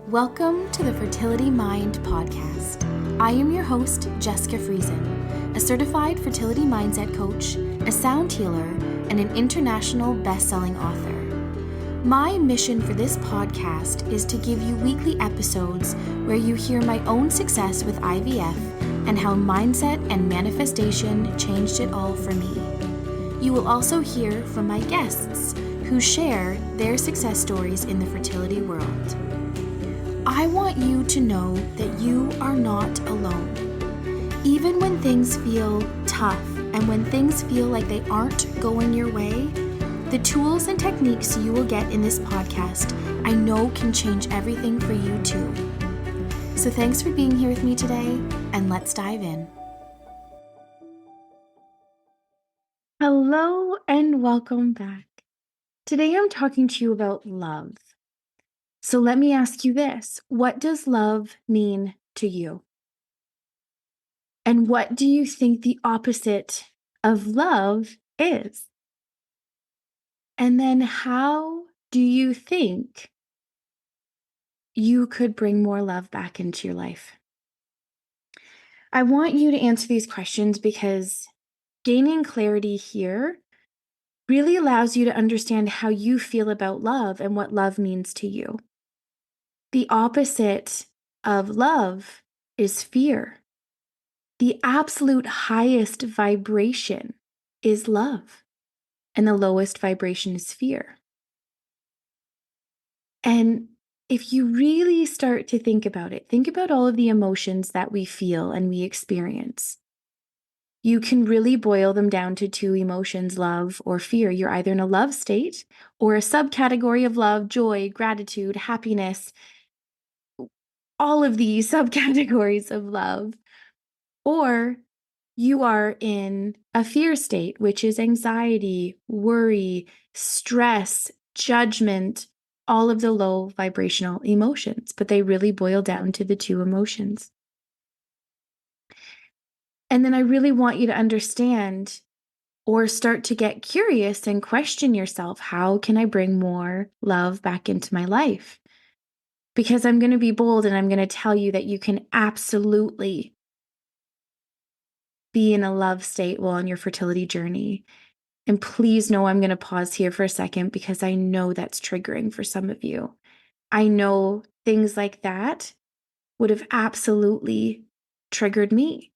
Welcome to the Fertility Mind podcast. I am your host, Jessica Friesen, a certified fertility mindset coach, a sound healer, and an international best-selling author. My mission for this podcast is to give you weekly episodes where you hear my own success with IVF and how mindset and manifestation changed it all for me. You will also hear from my guests who share their success stories in the fertility world. I want you to know that you are not alone. Even when things feel tough and when things feel like they aren't going your way, the tools and techniques you will get in this podcast I know can change everything for you too. So thanks for being here with me today, and let's dive in. Hello and welcome back. Today I'm talking to you about love. So let me ask you this. What does love mean to you? And what do you think the opposite of love is? And then how do you think you could bring more love back into your life? I want you to answer these questions because gaining clarity here really allows you to understand how you feel about love and what love means to you. The opposite of love is fear. The absolute highest vibration is love, and the lowest vibration is fear. And if you really start to think about it, think about all of the emotions that we feel and we experience. You can really boil them down to two emotions, love or fear. You're either in a love state or a subcategory of love, joy, gratitude, happiness, all of these subcategories of love. Or you are in a fear state, which is anxiety, worry, stress, judgment, all of the low vibrational emotions, but they really boil down to the two emotions. And then I really want you to understand or start to get curious and question yourself, how can I bring more love back into my life? Because I'm going to be bold and I'm going to tell you that you can absolutely be in a love state while on your fertility journey. And please know I'm going to pause here for a second because I know that's triggering for some of you. I know things like that would have absolutely triggered me.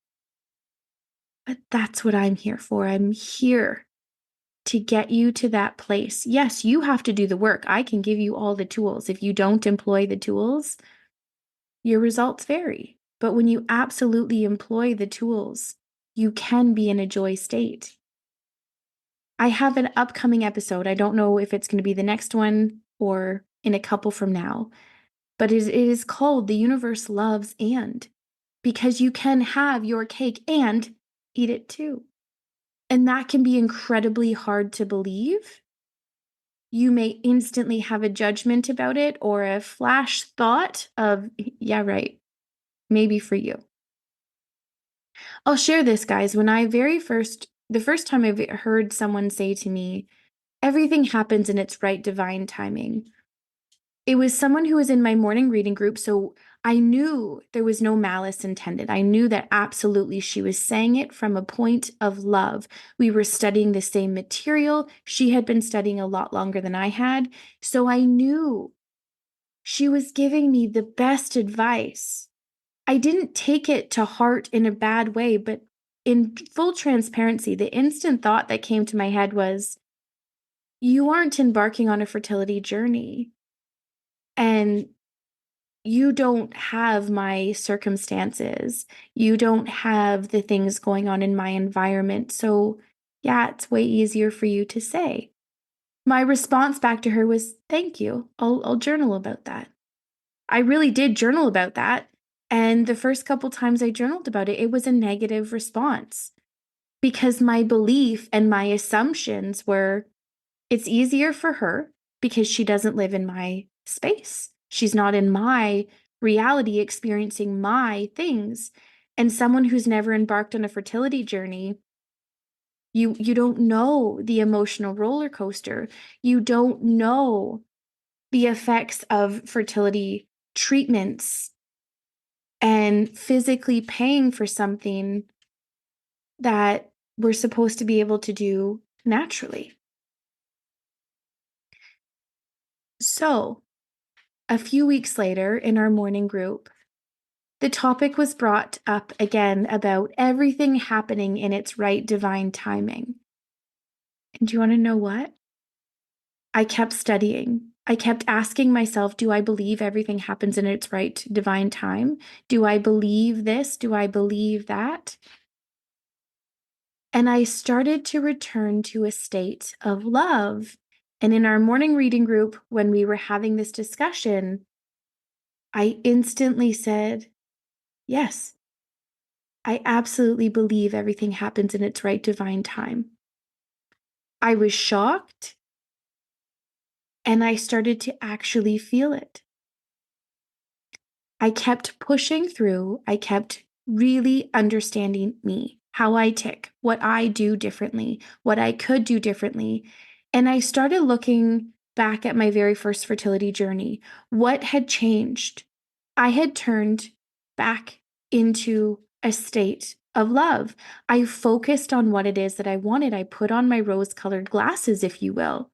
But that's what I'm here for. I'm here to get you to that place. Yes, you have to do the work. I can give you all the tools. If you don't employ the tools, your results vary. But when you absolutely employ the tools, you can be in a joy state. I have an upcoming episode. I don't know if it's going to be the next one or in a couple from now, but it is called The Universe Loves And, because you can have your cake and eat it too. And that can be incredibly hard to believe. You may instantly have a judgment about it or a flash thought of, yeah, right, maybe for you. I'll share this, guys. When the first time I've heard someone say to me, everything happens in its right divine timing, it was someone who was in my morning reading group, so I knew there was no malice intended. I knew that absolutely she was saying it from a point of love. We were studying the same material. She had been studying a lot longer than I had, so I knew she was giving me the best advice. I didn't take it to heart in a bad way, but in full transparency, the instant thought that came to my head was, you aren't embarking on a fertility journey. And you don't have my circumstances. You don't have the things going on in my environment. So, yeah, it's way easier for you to say. My response back to her was, thank you. I'll journal about that. I really did journal about that. And the first couple times I journaled about it, it was a negative response because my belief and my assumptions were, it's easier for her because she doesn't live in my space. She's not in my reality experiencing my things. And someone who's never embarked on a fertility journey, you don't know the emotional roller coaster. You don't know the effects of fertility treatments and physically paying for something that we're supposed to be able to do naturally. So, a few weeks later in our morning group, the topic was brought up again about everything happening in its right divine timing. And do you want to know what? I kept studying. I kept asking myself, do I believe everything happens in its right divine time? Do I believe this? Do I believe that? And I started to return to a state of love. And in our morning reading group, when we were having this discussion, I instantly said, yes, I absolutely believe everything happens in its right divine time. I was shocked, and I started to actually feel it. I kept pushing through. I kept really understanding me, how I tick, what I do differently, what I could do differently. And I started looking back at my very first fertility journey. What had changed? I had turned back into a state of love. I focused on what it is that I wanted. I put on my rose-colored glasses, if you will.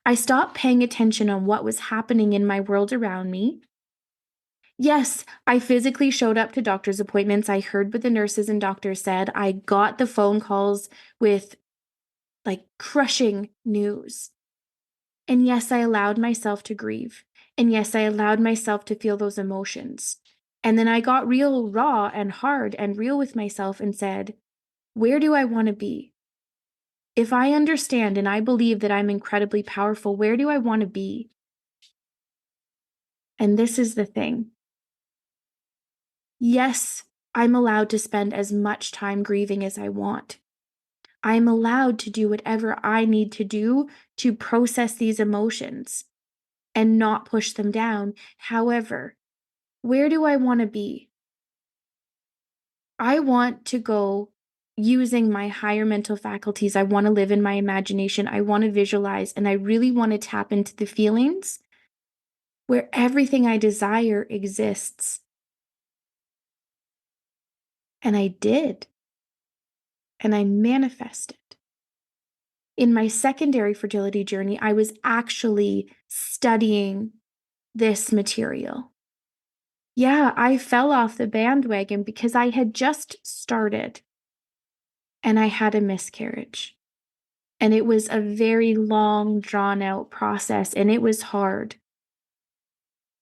I stopped paying attention on what was happening in my world around me. Yes, I physically showed up to doctor's appointments. I heard what the nurses and doctors said. I got the phone calls with like crushing news. And yes, I allowed myself to grieve. And yes, I allowed myself to feel those emotions. And then I got real raw and hard and real with myself and said, where do I want to be? If I understand and I believe that I'm incredibly powerful, where do I want to be? And this is the thing. Yes, I'm allowed to spend as much time grieving as I want. I'm allowed to do whatever I need to do to process these emotions and not push them down. However, where do I want to be? I want to go using my higher mental faculties. I want to live in my imagination. I want to visualize, and I really want to tap into the feelings where everything I desire exists. And I did. And I manifested. In my secondary fertility journey, I was actually studying this material. Yeah, I fell off the bandwagon because I had just started and I had a miscarriage. And it was a very long, drawn out process, and it was hard.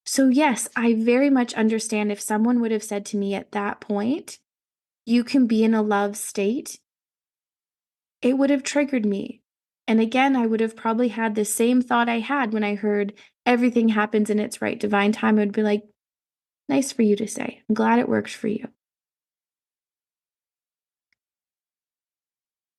So, yes, I very much understand if someone would have said to me at that point, you can be in a love state, it would have triggered me. And again, I would have probably had the same thought I had when I heard everything happens in its right divine time. I would be like, nice for you to say. I'm glad it works for you.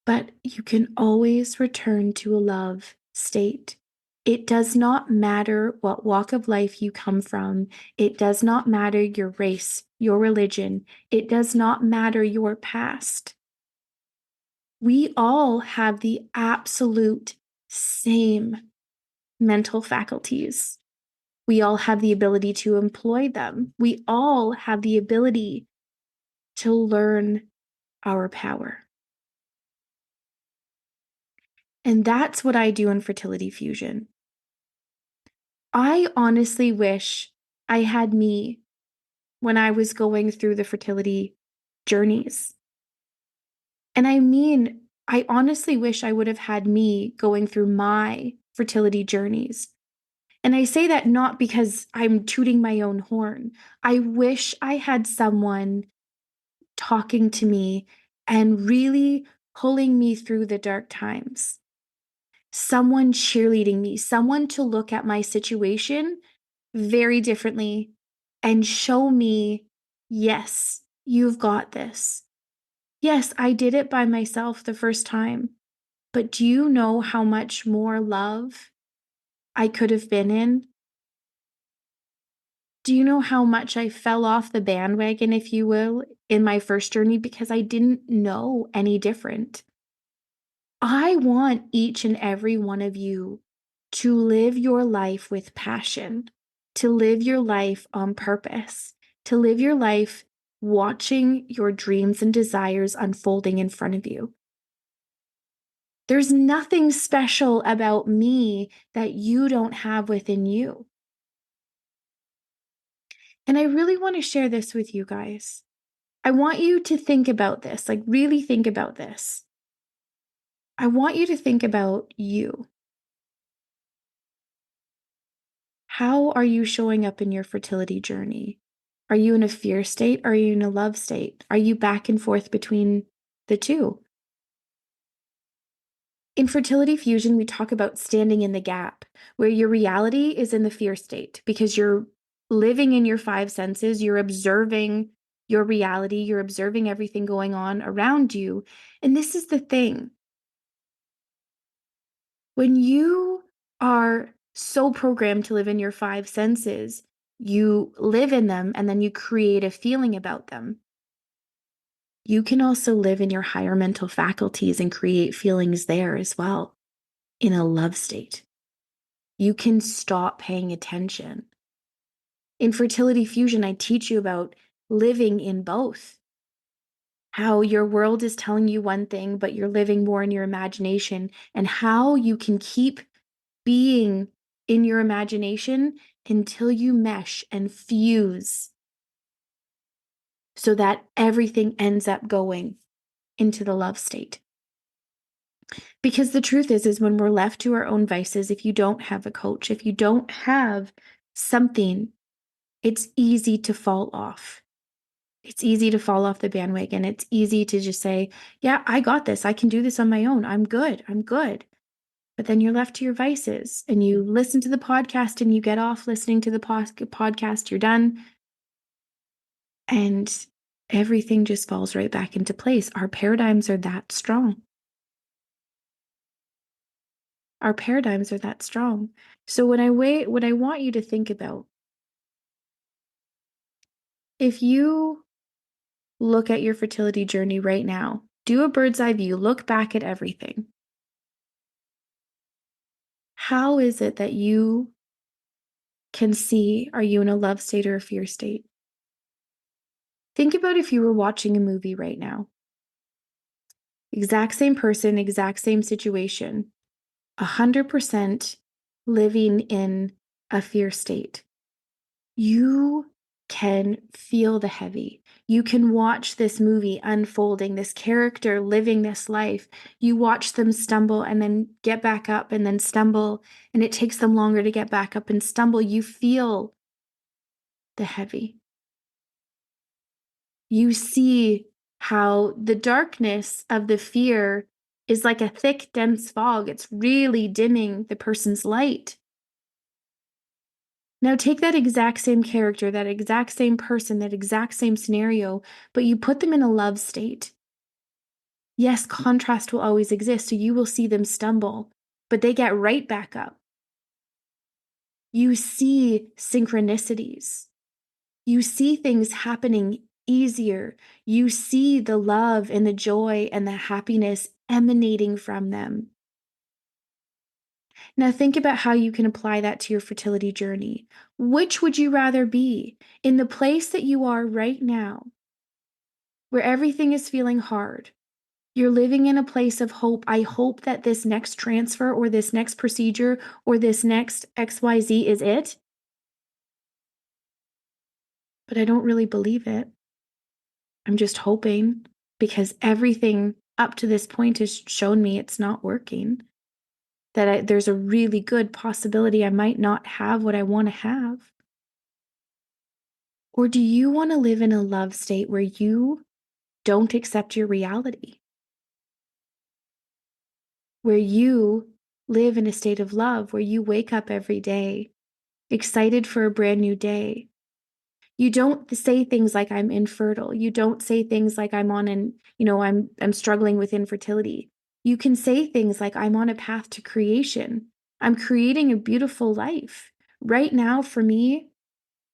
But you can always return to a love state. It does not matter what walk of life you come from. It does not matter your race, your religion. It does not matter your past. We all have the absolute same mental faculties. We all have the ability to employ them. We all have the ability to learn our power. And that's what I do in Fertility Fusion. I honestly wish I had me when I was going through the fertility journeys. And I mean, I honestly wish I would have had me going through my fertility journeys. And I say that not because I'm tooting my own horn. I wish I had someone talking to me and really pulling me through the dark times. Someone cheerleading me, someone to look at my situation very differently and show me, yes, you've got this. Yes, I did it by myself the first time, but do you know how much more love I could have been in? Do you know how much I fell off the bandwagon, if you will, in my first journey because I didn't know any different? I want each and every one of you to live your life with passion, to live your life on purpose, to live your life watching your dreams and desires unfolding in front of you. There's nothing special about me that you don't have within you. And I really want to share this with you guys. I want you to think about this, like really think about this. I want you to think about you. How are you showing up in your fertility journey? Are you in a fear state? Are you in a love state? Are you back and forth between the two? In fertility fusion, we talk about standing in the gap, where your reality is in the fear state because you're living in your five senses, you're observing your reality, you're observing everything going on around you. And this is the thing. When you are so programmed to live in your five senses, you live in them and then you create a feeling about them. You can also live in your higher mental faculties and create feelings there as well in a love state. You can stop paying attention. In fertility fusion, I teach you about living in both. How your world is telling you one thing, but you're living more in your imagination, and how you can keep being in your imagination until you mesh and fuse so that everything ends up going into the love state. Because the truth is when we're left to our own vices, if you don't have a coach, if you don't have something, it's easy to fall off. It's easy to fall off the bandwagon. It's easy to just say, yeah, I got this. I can do this on my own. I'm good. I'm good. But then you're left to your vices and you listen to the podcast and you get off listening to the podcast. You're done. And everything just falls right back into place. Our paradigms are that strong. Our paradigms are that strong. So what I want you to think about, if you look at your fertility journey right now, do a bird's eye view, look back at everything. How is it that you can see, are you in a love state or a fear state? Think about if you were watching a movie right now. Exact same person, exact same situation, 100% living in a fear state. You can feel the heavy. You can watch this movie unfolding, this character living this life. You watch them stumble and then get back up and then stumble, and it takes them longer to get back up and stumble. You feel the heavy. You see how the darkness of the fear is like a thick, dense fog. It's really dimming the person's light. Now take that exact same character, that exact same person, that exact same scenario, but you put them in a love state. Yes, contrast will always exist, so you will see them stumble, but they get right back up. You see synchronicities. You see things happening easier. You see the love and the joy and the happiness emanating from them. Now think about how you can apply that to your fertility journey. Which would you rather be? In the place that you are right now, where everything is feeling hard, you're living in a place of hope. I hope that this next transfer or this next procedure or this next XYZ is it. But I don't really believe it. I'm just hoping because everything up to this point has shown me it's not working. That there's a really good possibility I might not have what I want to have. Or do you want to live in a love state where you don't accept your reality? Where you live in a state of love, where you wake up every day excited for a brand new day. You don't say things like I'm infertile. You don't say things like I'm struggling with infertility. You can say things like I'm on a path to creation. I'm creating a beautiful life. Right now for me,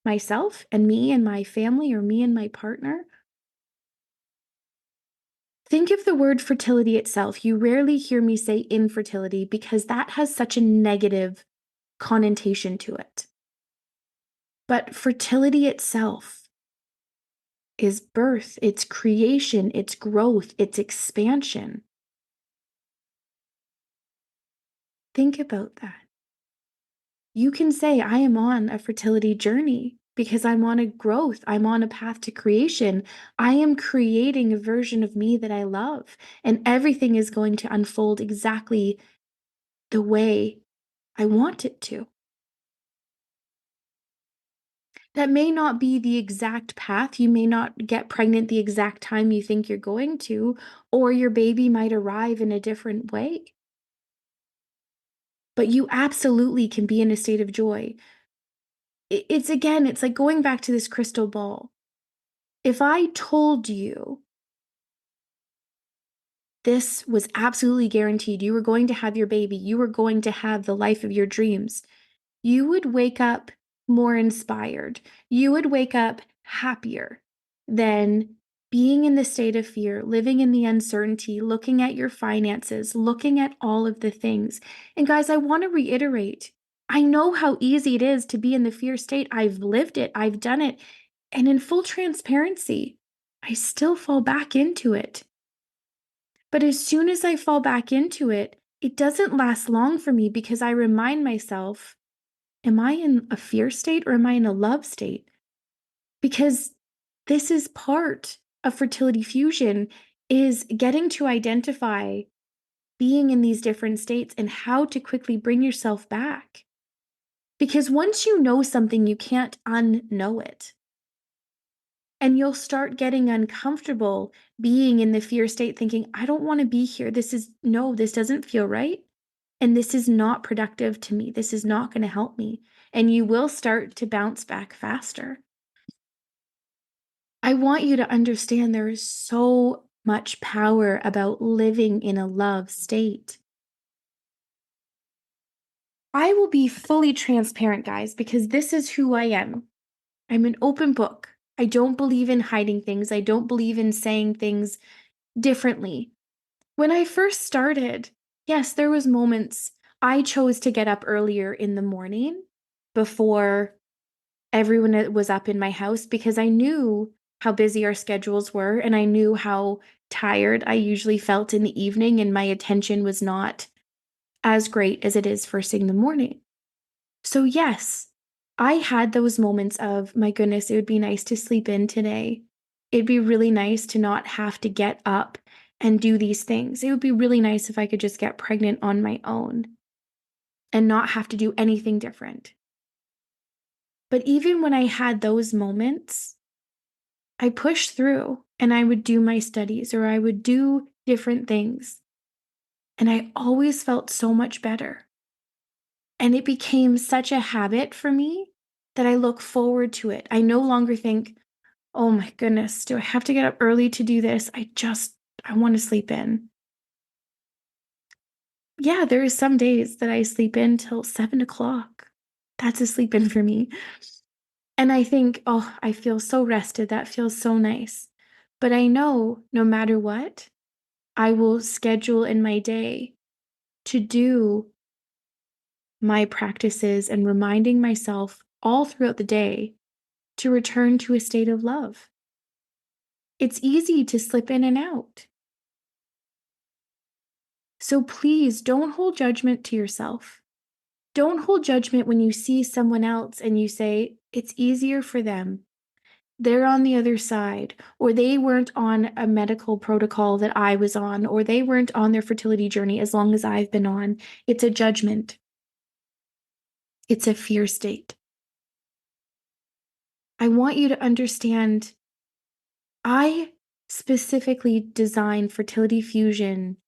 myself and me and my family or me and my partner. Think of the word fertility itself. You rarely hear me say infertility because that has such a negative connotation to it. But fertility itself is birth, it's creation, it's growth, it's expansion. Think about that. You can say, I am on a fertility journey because I'm on a growth. I'm on a path to creation. I am creating a version of me that I love, and everything is going to unfold exactly the way I want it to. That may not be the exact path. You may not get pregnant the exact time you think you're going to, or your baby might arrive in a different way. But you absolutely can be in a state of joy. It's again, it's like going back to this crystal ball. If I told you this was absolutely guaranteed, you were going to have your baby, you were going to have the life of your dreams, you would wake up more inspired. You would wake up happier than being in the state of fear, living in the uncertainty, looking at your finances, looking at all of the things. And guys, I want to reiterate, I know how easy it is to be in the fear state. I've lived it, I've done it. And in full transparency, I still fall back into it. But as soon as I fall back into it, it doesn't last long for me because I remind myself, am I in a fear state or am I in a love state? Because this is part of fertility fusion, is getting to identify being in these different states and how to quickly bring yourself back. Because once you know something, you can't unknow it. And you'll start getting uncomfortable being in the fear state, thinking, I don't want to be here. This doesn't feel right. And this is not productive to me. This is not going to help me. And you will start to bounce back faster. I want you to understand there is so much power about living in a love state. I will be fully transparent, guys, because this is who I am. I'm an open book. I don't believe in hiding things. I don't believe in saying things differently. When I first started, yes, there was moments I chose to get up earlier in the morning before everyone was up in my house because I knew how busy our schedules were and I knew how tired I usually felt in the evening and my attention was not as great as it is first thing in the morning. So yes, I had those moments of, my goodness, it would be nice to sleep in today. It'd be really nice to not have to get up and do these things. It would be really nice if I could just get pregnant on my own and not have to do anything different. But even when I had those moments, I pushed through and I would do my studies or I would do different things. And I always felt so much better. And it became such a habit for me that I look forward to it. I no longer think, oh my goodness, do I have to get up early to do this? I want to sleep in. Yeah, there are some days that I sleep in till 7 o'clock. That's a sleep in for me. And I think, oh, I feel so rested. That feels so nice. But I know no matter what, I will schedule in my day to do my practices and reminding myself all throughout the day to return to a state of love. It's easy to slip in and out. So please don't hold judgment to yourself. Don't hold judgment when you see someone else and you say, it's easier for them. They're on the other side, or they weren't on a medical protocol that I was on, or they weren't on their fertility journey as long as I've been on. It's a judgment. It's a fear state. I want you to understand, I specifically designed fertility fusion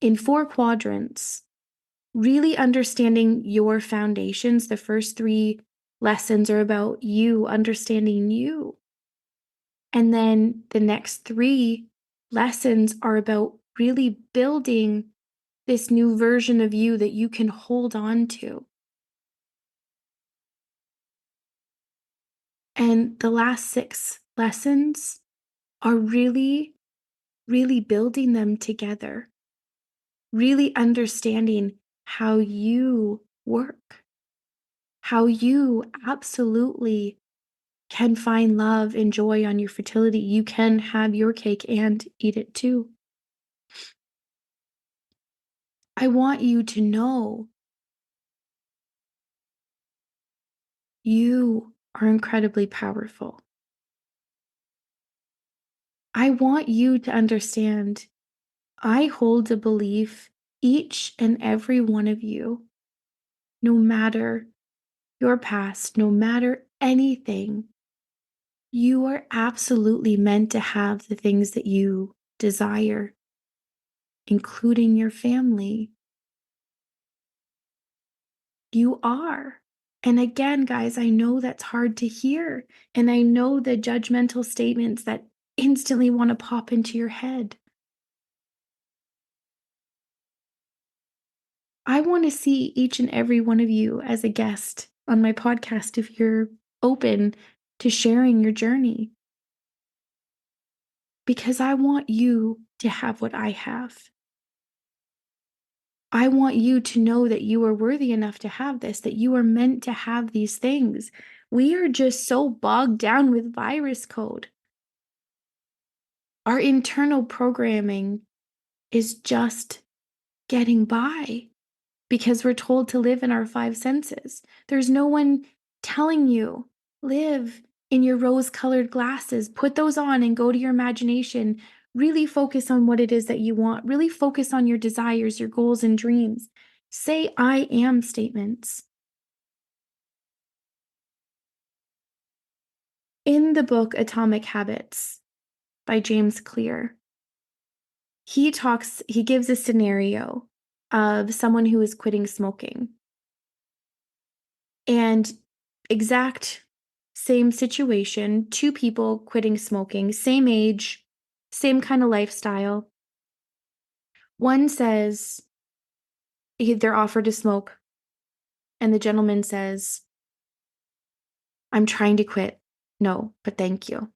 in 4 quadrants, really understanding your foundations. The first 3 lessons are about you, understanding you. And then the next 3 lessons are about really building this new version of you that you can hold on to. And the last 6 lessons are really, really building them together, really understanding how you work. how you absolutely can find love and joy on your fertility. You can have your cake and eat it too. I want you to know you are incredibly powerful. I want you to understand I hold a belief each and every one of you, no matter your past, no matter anything, you are absolutely meant to have the things that you desire, including your family. You are. And again, guys, I know that's hard to hear. And I know the judgmental statements that instantly want to pop into your head. I want to see each and every one of you as a guest on my podcast if you're open to sharing your journey, because I want you to have what I have. I want you to know that you are worthy enough to have this, that you are meant to have these things. We are just so bogged down with virus code. Our internal programming is just getting by because we're told to live in our five senses. There's no one telling you, live in your rose-colored glasses, put those on and go to your imagination. Really focus on what it is that you want. Really focus on your desires, your goals, and dreams. Say I am statements. In the book Atomic Habits by James Clear, he gives a scenario of someone who is quitting smoking. And exact same situation, two people quitting smoking, same age, same kind of lifestyle. One says they're offered to smoke, and the gentleman says, I'm trying to quit. No, but thank you.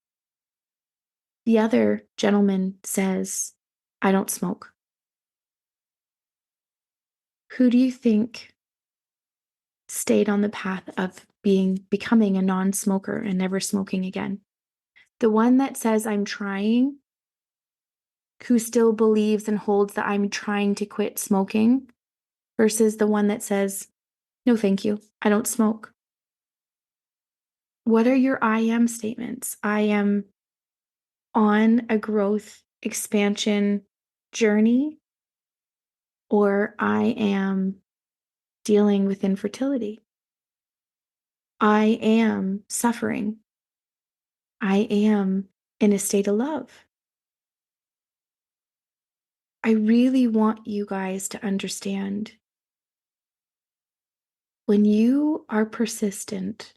The other gentleman says, I don't smoke. Who do you think stayed on the path of becoming a non-smoker and never smoking again? The one that says, I'm trying, who still believes and holds that I'm trying to quit smoking, versus the one that says, no, thank you, I don't smoke. What are your I am statements? I am on a growth expansion journey, or I am dealing with infertility. I am suffering. I am in a state of love. I really want you guys to understand, when you are persistent,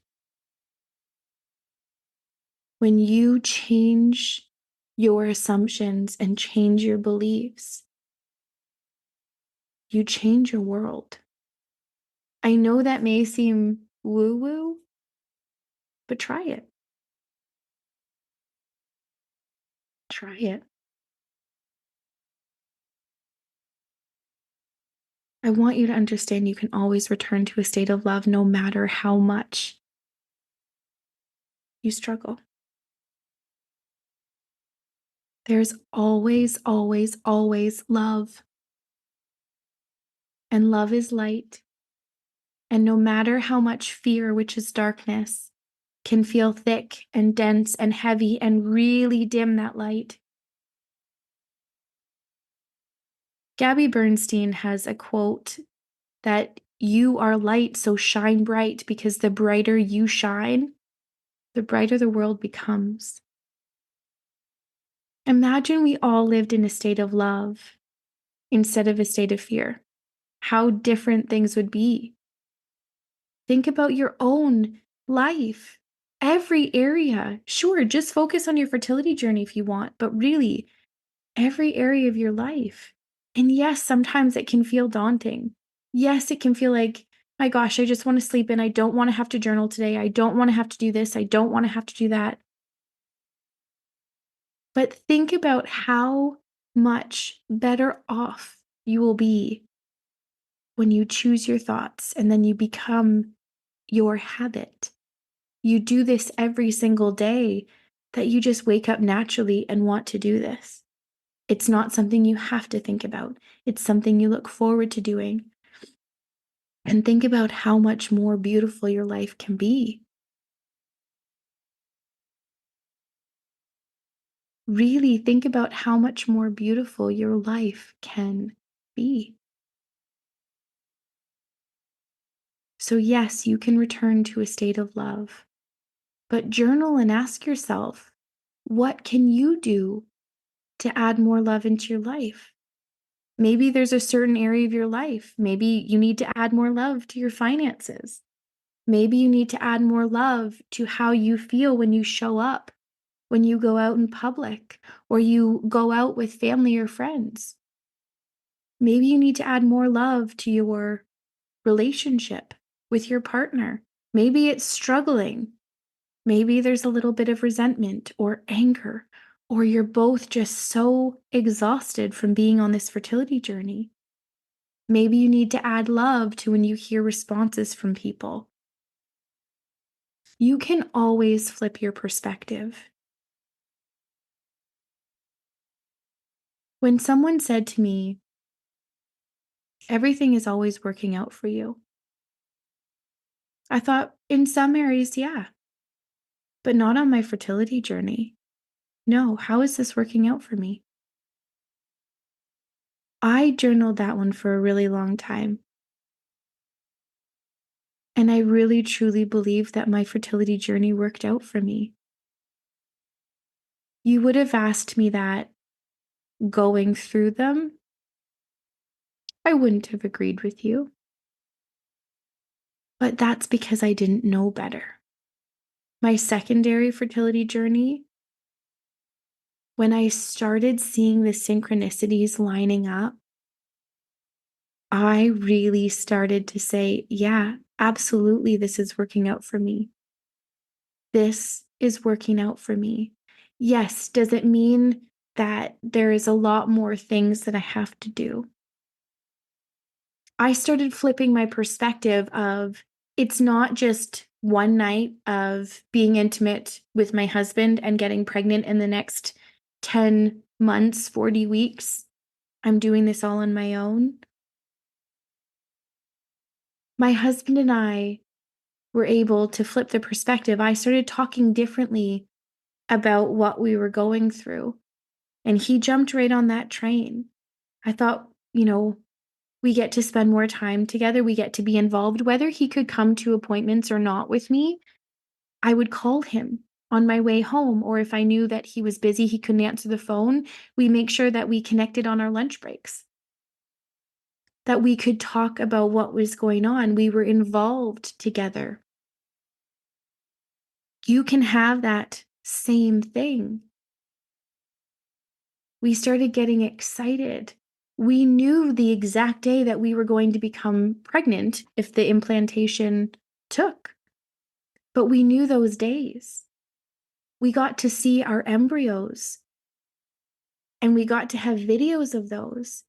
when you change your assumptions and change your beliefs, you change your world. I know that may seem woo-woo, but try it. Try it. I want you to understand you can always return to a state of love no matter how much you struggle. There's always, always, always love. And love is light. And no matter how much fear, which is darkness, can feel thick and dense and heavy and really dim that light. Gabby Bernstein has a quote that you are light, so shine bright, because the brighter you shine, the brighter the world becomes. Imagine we all lived in a state of love instead of a state of fear. How different things would be. Think about your own life, every area. Sure, just focus on your fertility journey if you want, but really, every area of your life. And yes, sometimes it can feel daunting. Yes, it can feel like, my gosh, I just want to sleep in. I don't want to have to journal today. I don't want to have to do this. I don't want to have to do that. But think about how much better off you will be when you choose your thoughts and then you become your habit. You do this every single day, that you just wake up naturally and want to do this. It's not something you have to think about. It's something you look forward to doing. And think about how much more beautiful your life can be. Really think about how much more beautiful your life can be. So, yes, you can return to a state of love, but journal and ask yourself, what can you do to add more love into your life? Maybe there's a certain area of your life. Maybe you need to add more love to your finances. Maybe you need to add more love to how you feel when you show up, when you go out in public, or you go out with family or friends. Maybe you need to add more love to your relationship with your partner. Maybe it's struggling. Maybe there's a little bit of resentment or anger, or you're both just so exhausted from being on this fertility journey. Maybe you need to add love to when you hear responses from people. You can always flip your perspective. When someone said to me, everything is always working out for you, I thought, in some areas, yeah, but not on my fertility journey. No, how is this working out for me? I journaled that one for a really long time. And I really truly believe that my fertility journey worked out for me. You would have asked me that going through them, I wouldn't have agreed with you. But that's because I didn't know better. My secondary fertility journey, when I started seeing the synchronicities lining up, I really started to say, yeah, absolutely, this is working out for me. This is working out for me. Yes, does it mean that there is a lot more things that I have to do? I started flipping my perspective of it's not just one night of being intimate with my husband and getting pregnant in the next 10 months, 40 weeks. I'm doing this all on my own. My husband and I were able to flip the perspective. I started talking differently about what we were going through, and he jumped right on that train. I thought, we get to spend more time together. We get to be involved. Whether he could come to appointments or not with me, I would call him on my way home. Or if I knew that he was busy, he couldn't answer the phone, we make sure that we connected on our lunch breaks, that we could talk about what was going on. We were involved together. You can have that same thing. We started getting excited. We knew the exact day that we were going to become pregnant if the implantation took. But we knew those days. We got to see our embryos and we got to have videos of those.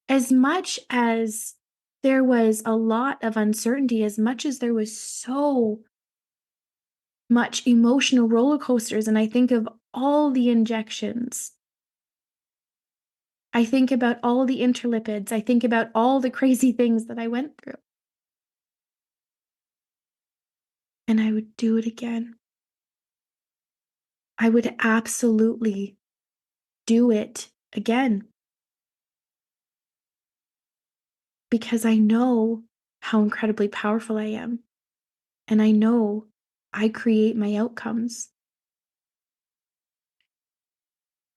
As much as there was a lot of uncertainty, as much as there was so much emotional roller coasters, and I think of all the injections, I think about all the interlipids, I think about all the crazy things that I went through. And I would do it again. I would absolutely do it again. Because I know how incredibly powerful I am. And I know I create my outcomes.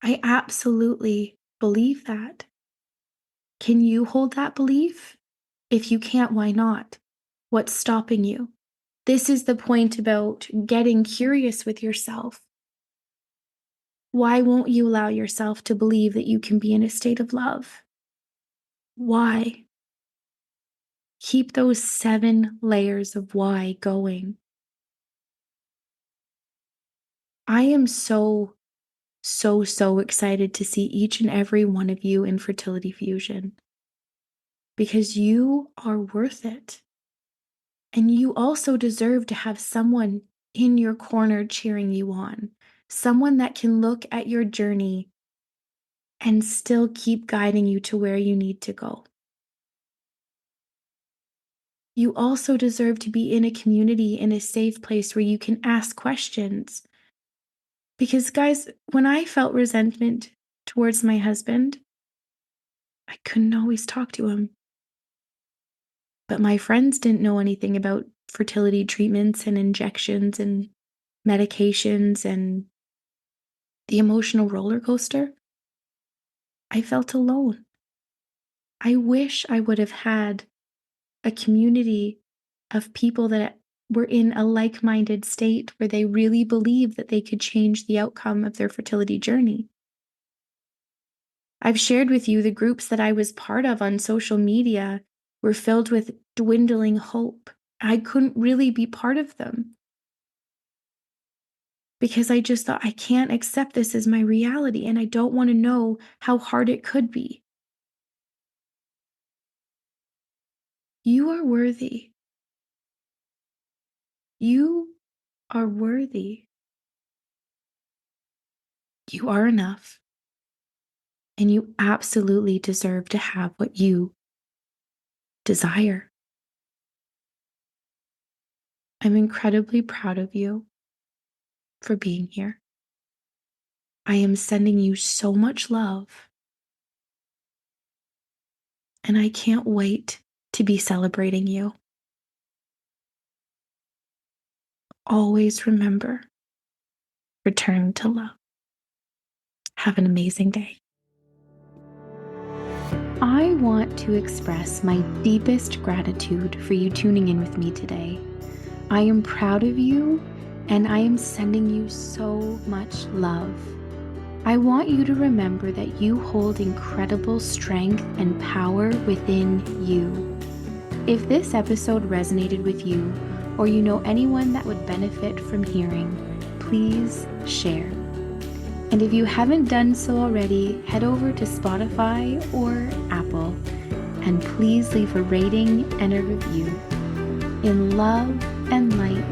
I absolutely believe that. Can you hold that belief? If you can't, why not? What's stopping you? This is the point about getting curious with yourself. Why won't you allow yourself to believe that you can be in a state of love? Why? Keep those 7 layers of why going. I am so excited to see each and every one of you in Fertility Fusion because you are worth it. And you also deserve to have someone in your corner cheering you on, someone that can look at your journey and still keep guiding you to where you need to go. You also deserve to be in a community, in a safe place where you can ask questions. Because, guys, when I felt resentment towards my husband, I couldn't always talk to him. But my friends didn't know anything about fertility treatments and injections and medications and the emotional roller coaster. I felt alone. I wish I would have had a community of people that were in a like-minded state where they really believed that they could change the outcome of their fertility journey. I've shared with you the groups that I was part of on social media were filled with dwindling hope. I couldn't really be part of them because I just thought, I can't accept this as my reality, and I don't want to know how hard it could be. You are worthy. You are worthy. You are enough. And you absolutely deserve to have what you desire. I'm incredibly proud of you for being here. I am sending you so much love, and I can't wait to be celebrating you. Always remember, return to love. Have an amazing day. I want to express my deepest gratitude for you tuning in with me today. I am proud of you, and I am sending you so much love. I want you to remember that you hold incredible strength and power within you. If this episode resonated with you, or you know anyone that would benefit from hearing, please share. And if you haven't done so already, head over to Spotify or Apple, and please leave a rating and a review. In love and light,